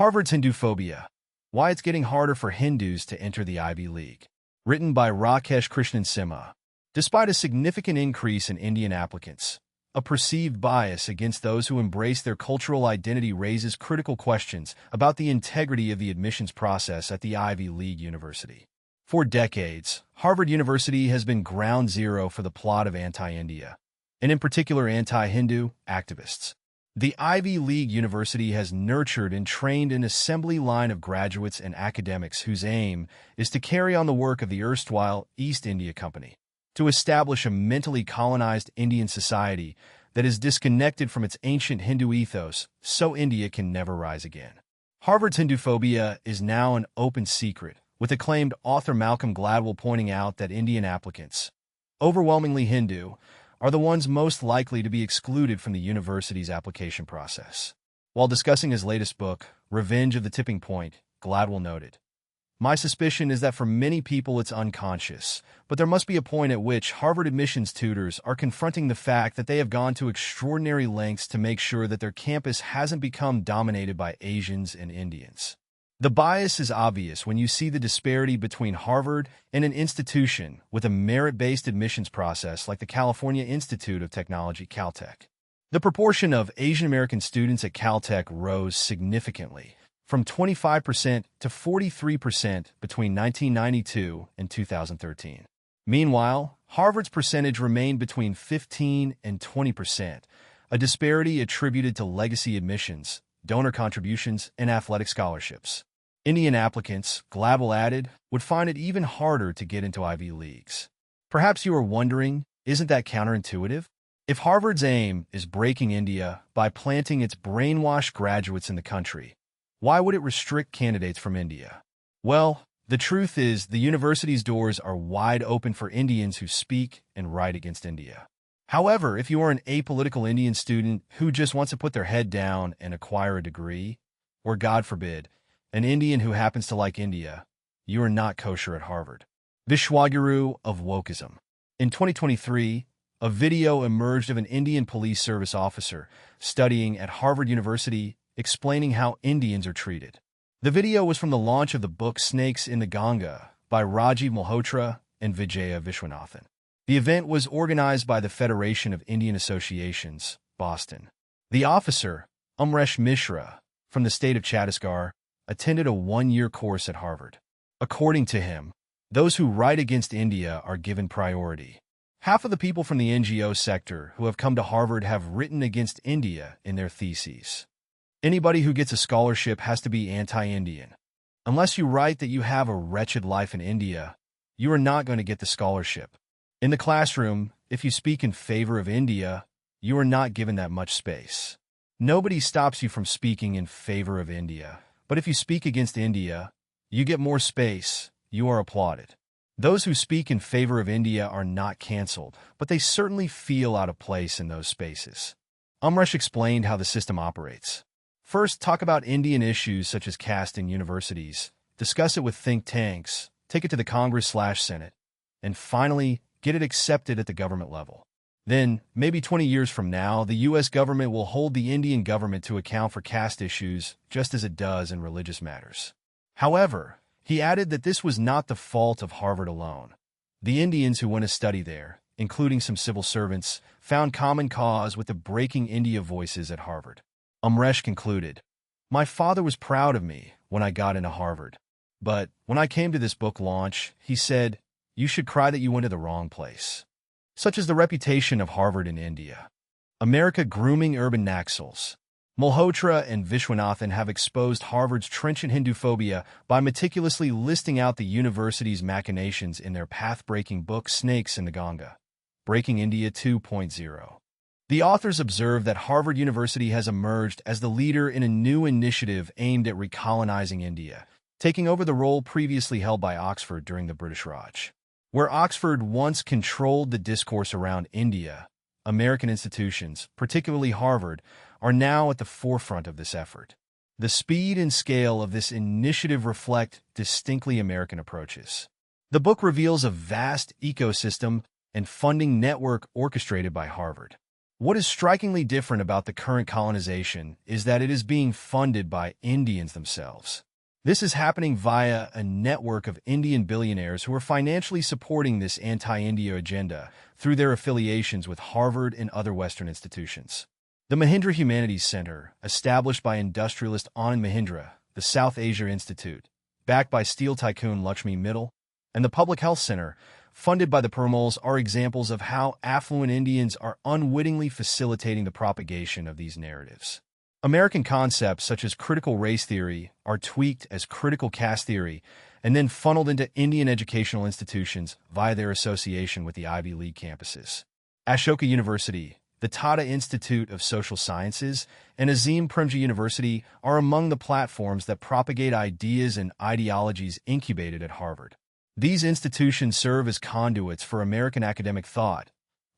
Harvard's Hinduphobia: Why It's Getting Harder for Hindus to Enter the Ivy League. Written by Rakesh Krishnan Simha. Despite a significant increase in Indian applicants, a perceived bias against those who embrace their cultural identity raises critical questions about the integrity of the admissions process at the Ivy League university. For decades, Harvard University has been ground zero for the plot of anti-India, and in particular anti-Hindu, activists. The Ivy League University has nurtured and trained an assembly line of graduates and academics whose aim is to carry on the work of the erstwhile East India Company, to establish a mentally colonized Indian society that is disconnected from its ancient Hindu ethos, so India can never rise again. Harvard's Hinduphobia is now an open secret, with acclaimed author Malcolm Gladwell pointing out that Indian applicants, overwhelmingly Hindu, are the ones most likely to be excluded from the university's application process. While discussing his latest book, Revenge of the Tipping Point, Gladwell noted, "My suspicion is that for many people it's unconscious, but there must be a point at which Harvard admissions tutors are confronting the fact that they have gone to extraordinary lengths to make sure that their campus hasn't become dominated by Asians and Indians." The bias is obvious when you see the disparity between Harvard and an institution with a merit-based admissions process like the California Institute of Technology, Caltech. The proportion of Asian American students at Caltech rose significantly, from 25% to 43% between 1992 and 2013. Meanwhile, Harvard's percentage remained between 15 and 20%, a disparity attributed to legacy admissions, donor contributions, and athletic scholarships. Indian applicants, Gladwell added, would find it even harder to get into Ivy Leagues. Perhaps you are wondering, isn't that counterintuitive? If Harvard's aim is breaking India by planting its brainwashed graduates in the country, why would it restrict candidates from India? Well, the truth is the university's doors are wide open for Indians who speak and write against India. However, if you are an apolitical Indian student who just wants to put their head down and acquire a degree, or God forbid, an Indian who happens to like India, you are not kosher at Harvard. Vishwaguru of Wokeism. In 2023, a video emerged of an Indian police service officer studying at Harvard University explaining how Indians are treated. The video was from the launch of the book Snakes in the Ganga by Rajiv Malhotra and Vijaya Vishwanathan. The event was organized by the Federation of Indian Associations, Boston. The officer, Amresh Mishra, from the state of Chhattisgarh, attended a one-year course at Harvard. According to him, those who write against India are given priority. Half of the people from the NGO sector who have come to Harvard have written against India in their theses. Anybody who gets a scholarship has to be anti-Indian. Unless you write that you have a wretched life in India, you are not going to get the scholarship. In the classroom, if you speak in favor of India, you are not given that much space. Nobody stops you from speaking in favor of India. But if you speak against India, you get more space, you are applauded. Those who speak in favor of India are not canceled, but they certainly feel out of place in those spaces. Amresh explained how the system operates. First, talk about Indian issues such as caste in universities, discuss it with think tanks, take it to the Congress/Senate, and finally, get it accepted at the government level. Then, maybe 20 years from now, the U.S. government will hold the Indian government to account for caste issues just as it does in religious matters. However, he added that this was not the fault of Harvard alone. The Indians who went to study there, including some civil servants, found common cause with the Breaking India voices at Harvard. Amresh concluded, "My father was proud of me when I got into Harvard. But when I came to this book launch, he said, 'You should cry that you went to the wrong place.' Such is the reputation of Harvard in India. America grooming urban Naxals. Malhotra and Vishwanathan have exposed Harvard's trenchant Hinduphobia by meticulously listing out the university's machinations in their path-breaking book Snakes in the Ganga, Breaking India 2.0. The authors observe that Harvard University has emerged as the leader in a new initiative aimed at recolonizing India, taking over the role previously held by Oxford during the British Raj. Where Oxford once controlled the discourse around India, American institutions, particularly Harvard, are now at the forefront of this effort. The speed and scale of this initiative reflect distinctly American approaches. The book reveals a vast ecosystem and funding network orchestrated by Harvard. What is strikingly different about the current colonization is that it is being funded by Indians themselves. This is happening via a network of Indian billionaires who are financially supporting this anti-India agenda through their affiliations with Harvard and other Western institutions. The Mahindra Humanities Center, established by industrialist Anand Mahindra, the South Asia Institute, backed by steel tycoon Lakshmi Mittal, and the Public Health Center, funded by the Perumal, are examples of how affluent Indians are unwittingly facilitating the propagation of these narratives. American concepts such as critical race theory are tweaked as critical caste theory and then funneled into Indian educational institutions via their association with the Ivy League campuses. Ashoka University, the Tata Institute of Social Sciences, and Azim Premji University are among the platforms that propagate ideas and ideologies incubated at Harvard. These institutions serve as conduits for American academic thought,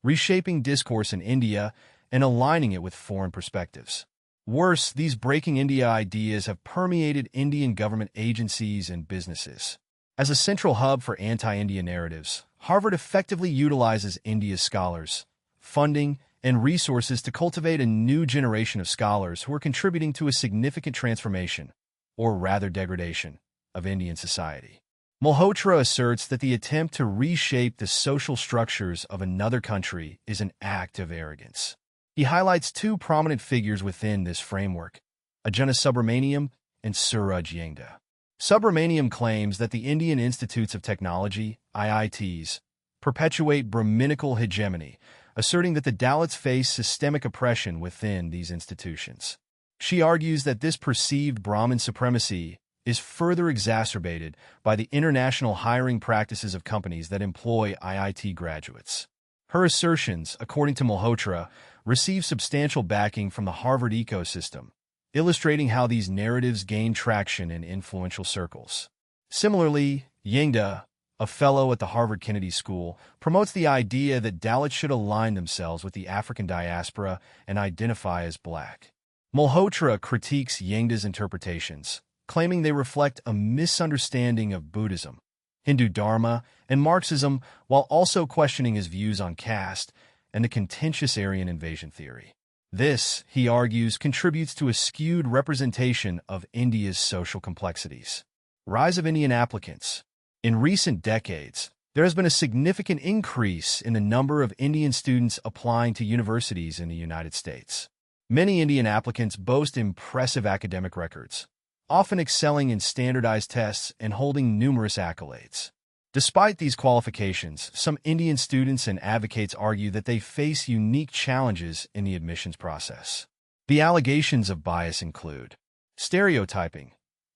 reshaping discourse in India and aligning it with foreign perspectives. Worse, these breaking India ideas have permeated Indian government agencies and businesses. As a central hub for anti-India narratives, Harvard effectively utilizes India's scholars, funding, and resources to cultivate a new generation of scholars who are contributing to a significant transformation, or rather degradation, of Indian society. Malhotra asserts that the attempt to reshape the social structures of another country is an act of arrogance. He highlights two prominent figures within this framework, Ajana Subramaniam and Suraj Yengda. Subramaniam claims that the Indian Institutes of Technology, IITs, perpetuate Brahminical hegemony, asserting that the Dalits face systemic oppression within these institutions. She argues that this perceived Brahmin supremacy is further exacerbated by the international hiring practices of companies that employ IIT graduates. Her assertions, according to Malhotra, receive substantial backing from the Harvard ecosystem, illustrating how these narratives gain traction in influential circles. Similarly, Yengda, a fellow at the Harvard Kennedy School, promotes the idea that Dalits should align themselves with the African diaspora and identify as Black. Malhotra critiques Yengda's interpretations, claiming they reflect a misunderstanding of Buddhism, Hindu Dharma, and Marxism, while also questioning his views on caste and the contentious Aryan invasion theory. This, he argues, contributes to a skewed representation of India's social complexities. Rise of Indian applicants. In recent decades, there has been a significant increase in the number of Indian students applying to universities in the United States. Many Indian applicants boast impressive academic records, often excelling in standardized tests and holding numerous accolades. Despite these qualifications, some Indian students and advocates argue that they face unique challenges in the admissions process. The allegations of bias include stereotyping.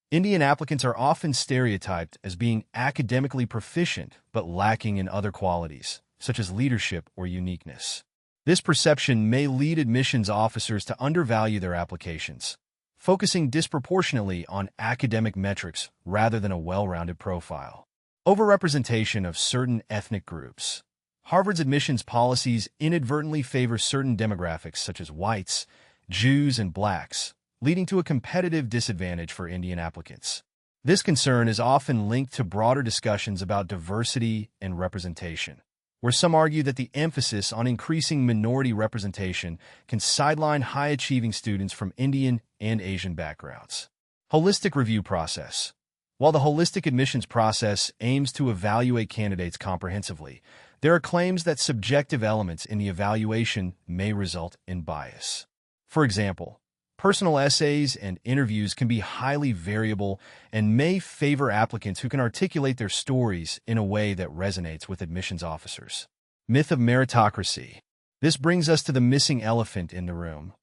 Indian applicants are often stereotyped as being academically proficient but lacking in other qualities, such as leadership or uniqueness. This perception may lead admissions officers to undervalue their applications, focusing disproportionately on academic metrics rather than a well-rounded profile. Overrepresentation of certain ethnic groups. Harvard's admissions policies inadvertently favor certain demographics such as whites, Jews, and Blacks, leading to a competitive disadvantage for Indian applicants. This concern is often linked to broader discussions about diversity and representation, where some argue that the emphasis on increasing minority representation can sideline high-achieving students from Indian and Asian backgrounds. Holistic review process. While the holistic admissions process aims to evaluate candidates comprehensively, there are claims that subjective elements in the evaluation may result in bias. For example, personal essays and interviews can be highly variable and may favor applicants who can articulate their stories in a way that resonates with admissions officers. Myth of meritocracy. This brings us to the missing elephant in the room: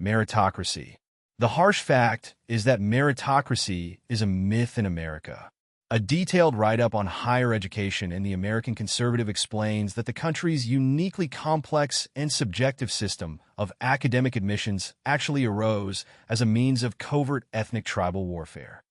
meritocracy. The harsh fact is that meritocracy is a myth in America. A detailed write-up on higher education in the American Conservative explains that the country's uniquely complex and subjective system of academic admissions actually arose as a means of covert ethnic tribal warfare.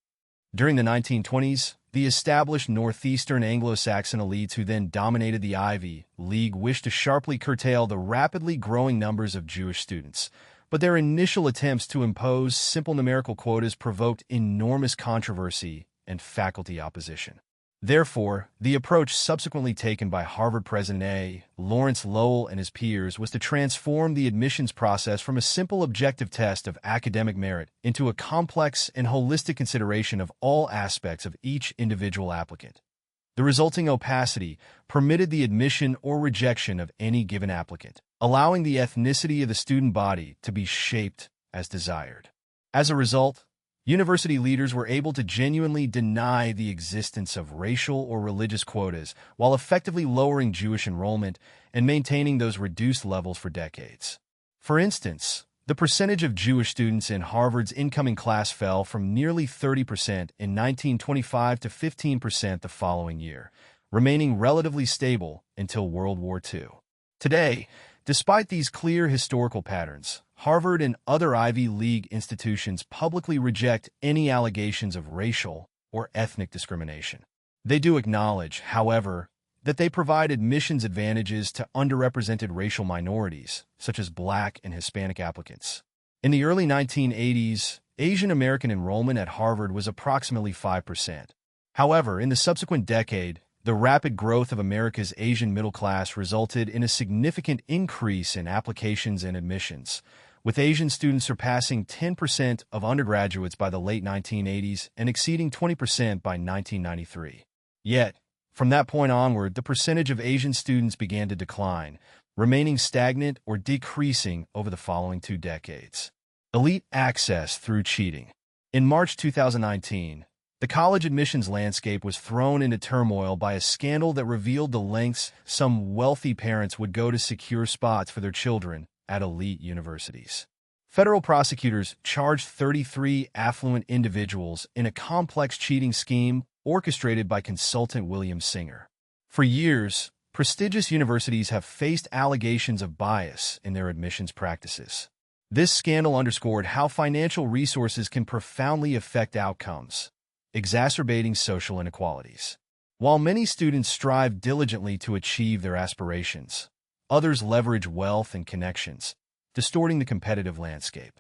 During the 1920s, the established Northeastern Anglo-Saxon elites who then dominated the Ivy League wished to sharply curtail the rapidly growing numbers of Jewish students, but their initial attempts to impose simple numerical quotas provoked enormous controversy and faculty opposition. Therefore, the approach subsequently taken by Harvard President Lawrence Lowell and his peers was to transform the admissions process from a simple objective test of academic merit into a complex and holistic consideration of all aspects of each individual applicant. The resulting opacity permitted the admission or rejection of any given applicant, allowing the ethnicity of the student body to be shaped as desired. As a result, university leaders were able to genuinely deny the existence of racial or religious quotas while effectively lowering Jewish enrollment and maintaining those reduced levels for decades. For instance, the percentage of Jewish students in Harvard's incoming class fell from nearly 30% in 1925 to 15% the following year, remaining relatively stable until World War II. Today, despite these clear historical patterns, Harvard and other Ivy League institutions publicly reject any allegations of racial or ethnic discrimination. They do acknowledge, however, that they provide admissions advantages to underrepresented racial minorities, such as Black and Hispanic applicants. In the early 1980s, Asian American enrollment at Harvard was approximately 5%. However, in the subsequent decade, the rapid growth of America's Asian middle class resulted in a significant increase in applications and admissions, with Asian students surpassing 10% of undergraduates by the late 1980s and exceeding 20% by 1993. Yet, from that point onward, the percentage of Asian students began to decline, remaining stagnant or decreasing over the following 2 decades. Elite access through cheating. In March 2019, the college admissions landscape was thrown into turmoil by a scandal that revealed the lengths some wealthy parents would go to secure spots for their children at elite universities. Federal prosecutors charged 33 affluent individuals in a complex cheating scheme orchestrated by consultant William Singer. For years, prestigious universities have faced allegations of bias in their admissions practices. This scandal underscored how financial resources can profoundly affect outcomes, exacerbating social inequalities. While many students strive diligently to achieve their aspirations, others leverage wealth and connections, distorting the competitive landscape.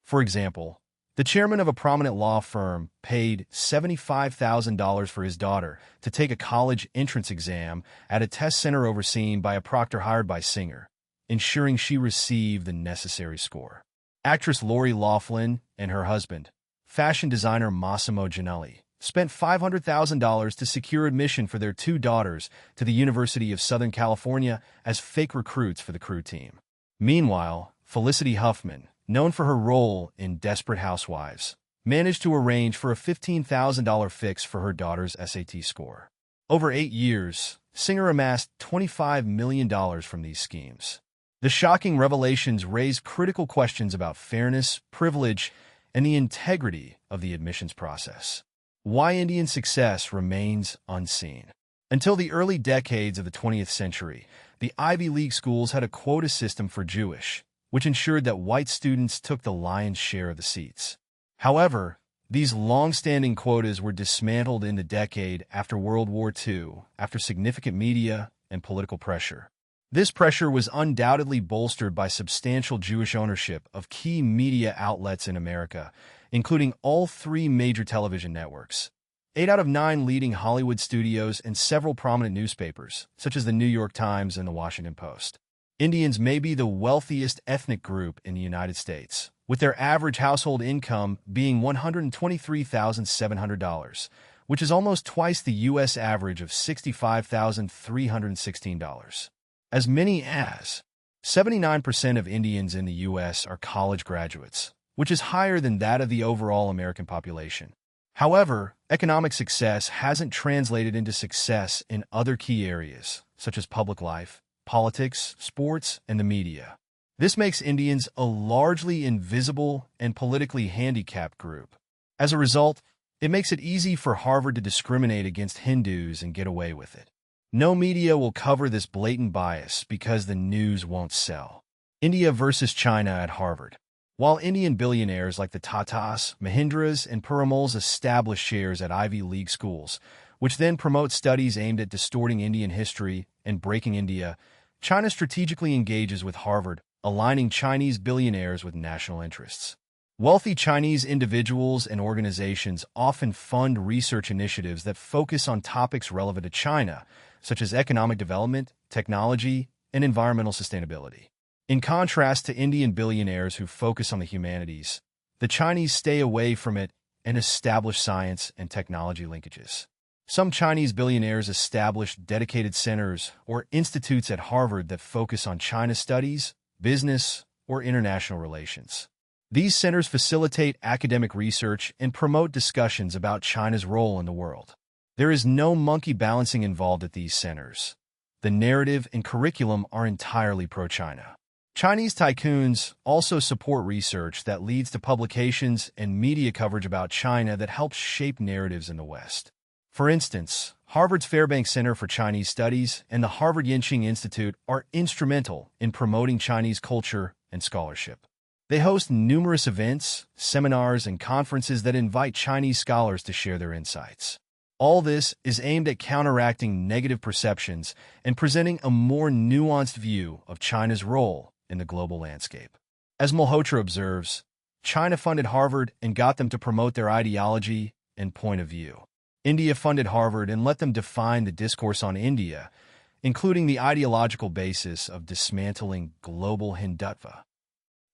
For example, the chairman of a prominent law firm paid $75,000 for his daughter to take a college entrance exam at a test center overseen by a proctor hired by Singer, ensuring she received the necessary score. Actress Lori Loughlin and her husband, fashion designer Massimo Ginelli, spent $500,000 to secure admission for their 2 daughters to the University of Southern California as fake recruits for the crew team. Meanwhile, Felicity Huffman, known for her role in Desperate Housewives, managed to arrange for a $15,000 fix for her daughter's SAT score. Over 8 years, Singer amassed $25 million from these schemes. The shocking revelations raised critical questions about fairness, privilege, and the integrity of the admissions process. Why Indian success remains unseen. Until the early decades of the 20th century, the Ivy League schools had a quota system for Jewish, which ensured that white students took the lion's share of the seats. However, these long-standing quotas were dismantled in the decade after World War II, after significant media and political pressure. This pressure was undoubtedly bolstered by substantial Jewish ownership of key media outlets in America, including all 3 major television networks, 8 out of 9 leading Hollywood studios, and several prominent newspapers, such as the New York Times and the Washington Post. Indians may be the wealthiest ethnic group in the United States, with their average household income being $123,700, which is almost twice the U.S. average of $65,316. As many as 79% of Indians in the U.S. are college graduates, which is higher than that of the overall American population. However, economic success hasn't translated into success in other key areas, such as public life, politics, sports, and the media. This makes Indians a largely invisible and politically handicapped group. As a result, it makes it easy for Harvard to discriminate against Hindus and get away with it. No media will cover this blatant bias because the news won't sell. India versus China at Harvard. While Indian billionaires like the Tatas, Mahindras, and Piramal's establish shares at Ivy League schools, which then promote studies aimed at distorting Indian history and breaking India, China strategically engages with Harvard, aligning Chinese billionaires with national interests. Wealthy Chinese individuals and organizations often fund research initiatives that focus on topics relevant to China, such as economic development, technology, and environmental sustainability. In contrast to Indian billionaires who focus on the humanities, the Chinese stay away from it and establish science and technology linkages. Some Chinese billionaires establish dedicated centers or institutes at Harvard that focus on China studies, business, or international relations. These centers facilitate academic research and promote discussions about China's role in the world. There is no monkey balancing involved at these centers. The narrative and curriculum are entirely pro-China. Chinese tycoons also support research that leads to publications and media coverage about China that helps shape narratives in the West. For instance, Harvard's Fairbanks Center for Chinese Studies and the Harvard Yenching Institute are instrumental in promoting Chinese culture and scholarship. They host numerous events, seminars, and conferences that invite Chinese scholars to share their insights. All this is aimed at counteracting negative perceptions and presenting a more nuanced view of China's role in the global landscape. As Malhotra observes, China funded Harvard and got them to promote their ideology and point of view. India funded Harvard and let them define the discourse on India, including the ideological basis of dismantling global Hindutva.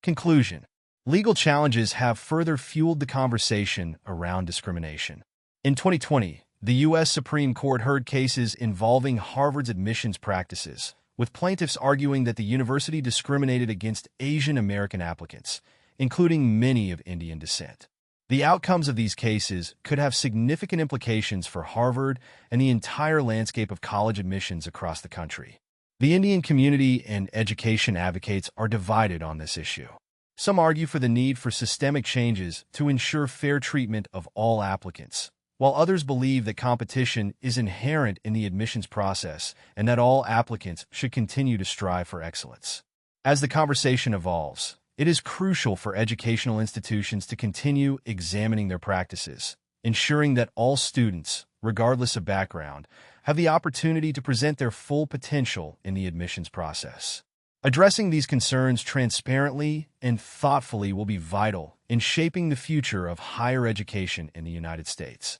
Conclusion: legal challenges have further fueled the conversation around discrimination. In 2020, the U.S. Supreme Court heard cases involving Harvard's admissions practices, with plaintiffs arguing that the university discriminated against Asian American applicants, including many of Indian descent. The outcomes of these cases could have significant implications for Harvard and the entire landscape of college admissions across the country. The Indian community and education advocates are divided on this issue. Some argue for the need for systemic changes to ensure fair treatment of all applicants, while others believe that competition is inherent in the admissions process and that all applicants should continue to strive for excellence. As the conversation evolves, it is crucial for educational institutions to continue examining their practices, ensuring that all students, regardless of background, have the opportunity to present their full potential in the admissions process. Addressing these concerns transparently and thoughtfully will be vital in shaping the future of higher education in the United States.